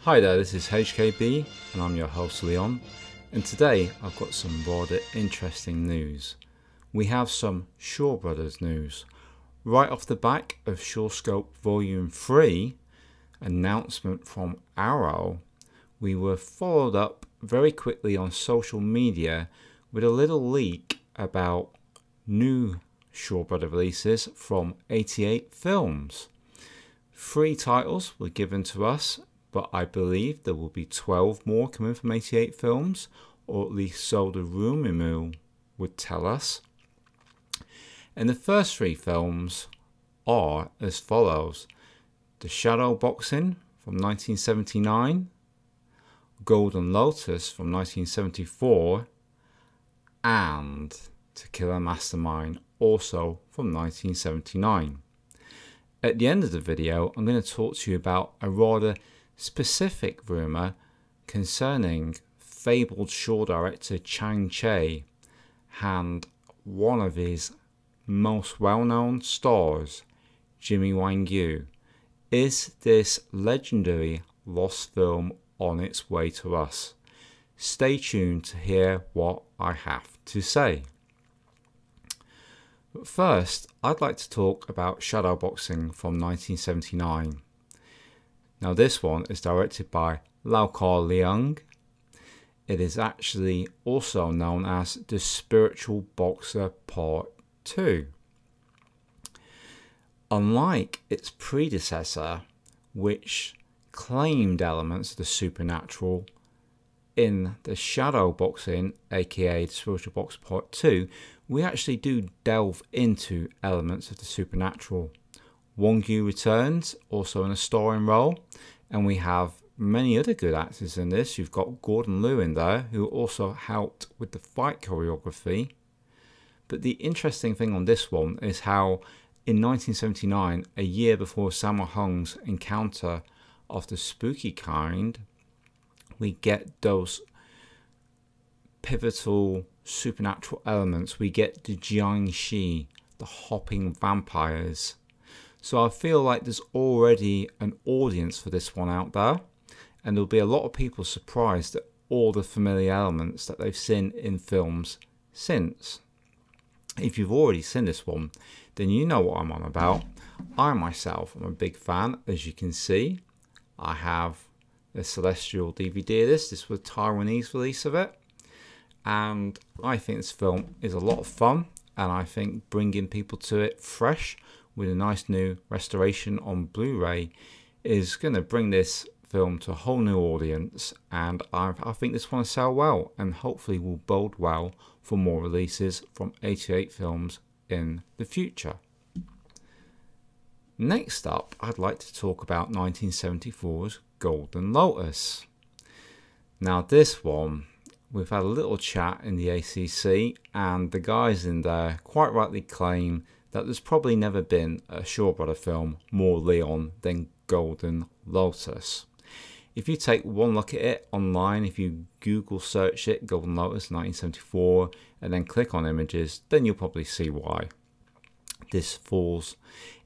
Hi there, this is HKB and I'm your host Leon, and today I've got some rather interesting news. We have some Shaw Brothers news. Right off the back of Shawscope Volume 3, announcement from Arrow, we were followed up very quickly on social media with a little leak about new Shaw Brothers releases from 88 Films. 3 titles were given to us, but I believe there will be 12 more coming from 88 Films, or at least so the rumour mill would tell us. And the first 3 films are as follows: The Shadow Boxing from 1979, Golden Lotus from 1974, and To Kill a Mastermind, also from 1979. At the end of the video, I'm going to talk to you about a rather specific rumour concerning fabled Shaw director Chang Cheh and one of his most well-known stars, Jimmy Wang Yu. Is this legendary lost film on its way to us? Stay tuned to hear what I have to say. But first, I'd like to talk about Shadowboxing from 1979. Now this one is directed by Lau Kar Leung. It is actually also known as The Spiritual Boxer Part 2. Unlike its predecessor, which claimed elements of the supernatural, in The Shadow Boxing, aka The Spiritual Boxer Part 2, we actually do delve into elements of the supernatural. Wang Yu returns, also in a starring role, and we have many other good actors in this. You've got Gordon Liu in there, who also helped with the fight choreography. But the interesting thing on this one is how in 1979, a year before Sammo Hung's encounter of the spooky kind, we get those pivotal supernatural elements. We get the Jiangshi, the hopping vampires. So I feel like there's already an audience for this one out there, and there'll be a lot of people surprised at all the familiar elements that they've seen in films since. If you've already seen this one, then you know what I'm on about. I myself am a big fan, as you can see. I have the Celestial DVD of this. This was a Taiwanese release of it, and I think this film is a lot of fun, and I think bringing people to it fresh with a nice new restoration on Blu-ray is going to bring this film to a whole new audience, and I think this one will sell well and hopefully will bode well for more releases from 88 Films in the future. Next up, I'd like to talk about 1974's Golden Lotus. Now this one, we've had a little chat in the ACC, and the guys in there quite rightly claim that there's probably never been a Shaw Brother film more Leon than Golden Lotus. If you take one look at it online, if you Google search it, Golden Lotus 1974, and then click on images, then you'll probably see why. This falls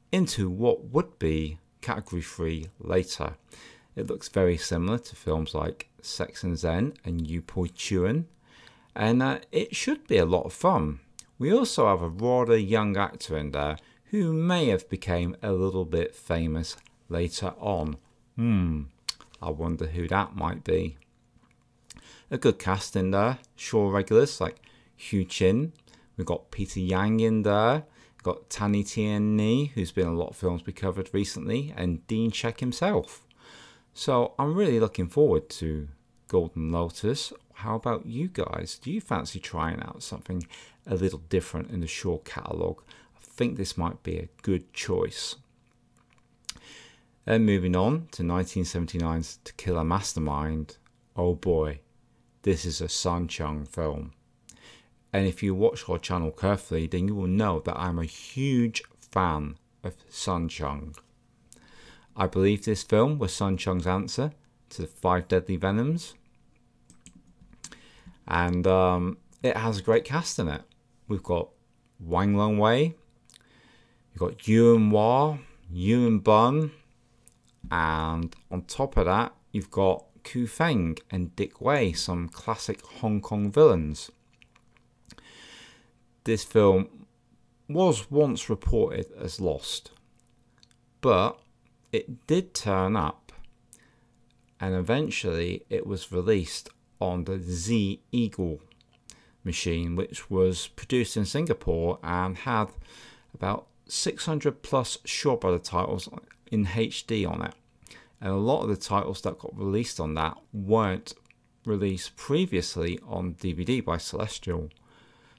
into what would be category 3 later. It looks very similar to films like Sex and Zen and Yu Poi Chuan, and it should be a lot of fun. We also have a rather young actor in there who may have become a little bit famous later on. I wonder who that might be. A good cast in there. Shaw regulars like Hu Chin. We've got Peter Yang in there. We've got Tani Tien Ni, who's been in a lot of films we covered recently, and Dean Check himself. So I'm really looking forward to Golden Lotus. How about you guys? Do you fancy trying out something a little different in the Shaw catalogue? I think this might be a good choice. Then moving on to 1979's To Kill a Mastermind. Oh boy, this is a Sun Chung film. And if you watch our channel carefully, then you will know that I'm a huge fan of Sun Chung. I believe this film was Sun Chung's answer to the 5 Deadly Venoms. And it has a great cast in it. We've got Wang Longwei, we've got Yuan Hua, Yuan Bun, and on top of that, you've got Ku Feng and Dick Wei, some classic Hong Kong villains. This film was once reported as lost, but it did turn up, and eventually it was released on the Z Eagle machine, which was produced in Singapore and had about 600 plus Shaw Brother titles in HD on it. And a lot of the titles that got released on that weren't released previously on DVD by Celestial.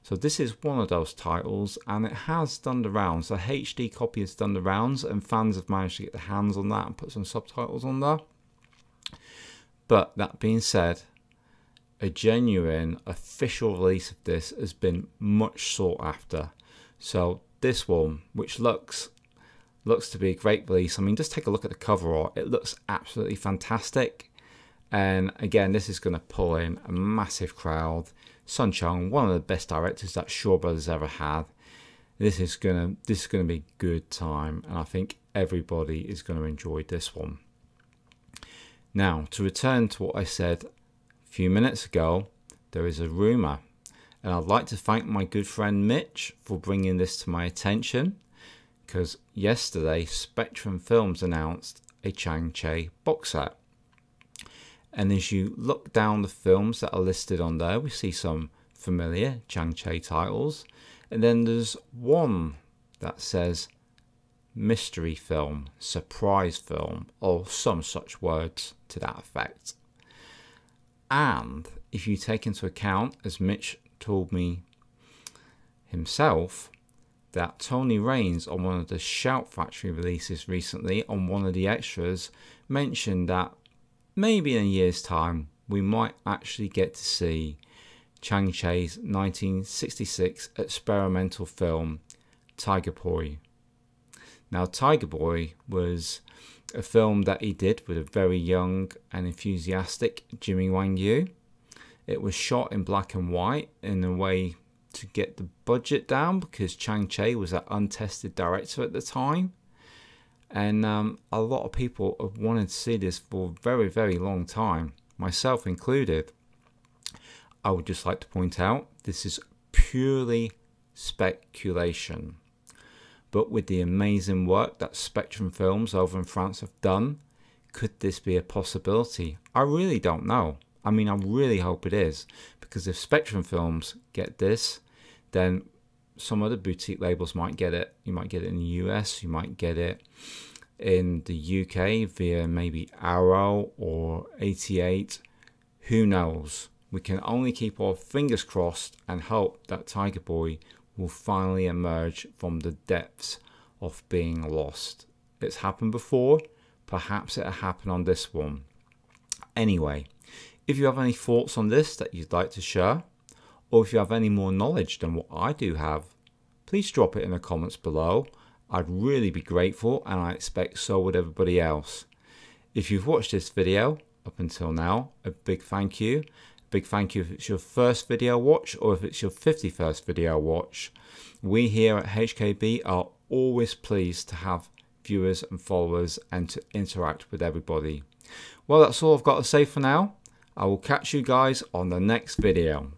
So this is one of those titles, and it has done the rounds. The HD copy has done the rounds, and fans have managed to get their hands on that and put some subtitles on there. But that being said, a genuine official release of this has been much sought after. So this one, which looks to be a great release. I mean, just take a look at the cover art. It looks absolutely fantastic. And again, this is going to pull in a massive crowd. Sun Chung, one of the best directors that Shaw Brothers ever had. This is going to be a good time, and I think everybody is going to enjoy this one. Now, to return to what I said a few minutes ago, there is a rumour, and I'd like to thank my good friend Mitch for bringing this to my attention, because yesterday Spectrum Films announced a Chang Cheh box set. And as you look down the films that are listed on there, we see some familiar Chang Cheh titles. And then there's one that says mystery film, surprise film, or some such words to that effect. And if you take into account, as Mitch told me himself, that Tony Raines on one of the Shout Factory releases recently, on one of the extras, mentioned that maybe in a year's time we might actually get to see Chang Cheh's 1966 experimental film Tiger Boy. Now, Tiger Boy was a film that he did with a very young and enthusiastic Jimmy Wang Yu. It was shot in black and white in a way to get the budget down, because Chang Cheh was an untested director at the time. And a lot of people have wanted to see this for a very, very long time, myself included. I would just like to point out, this is purely speculation. But with the amazing work that Spectrum Films over in France have done, could this be a possibility? I really don't know. I mean, I really hope it is, because if Spectrum Films get this, then some other boutique labels might get it. You might get it in the US, you might get it in the UK via maybe Arrow or 88. Who knows? We can only keep our fingers crossed and hope that Tiger Boy will finally emerge from the depths of being lost. It's happened before, perhaps it'll happen on this one. Anyway, if you have any thoughts on this that you'd like to share, or if you have any more knowledge than what I do have, please drop it in the comments below. I'd really be grateful, and I expect so would everybody else. If you've watched this video up until now, a big thank you. Big thank you if it's your first video watch or if it's your 51st video watch. We here at HKB are always pleased to have viewers and followers and to interact with everybody. Well, that's all I've got to say for now. I will catch you guys on the next video.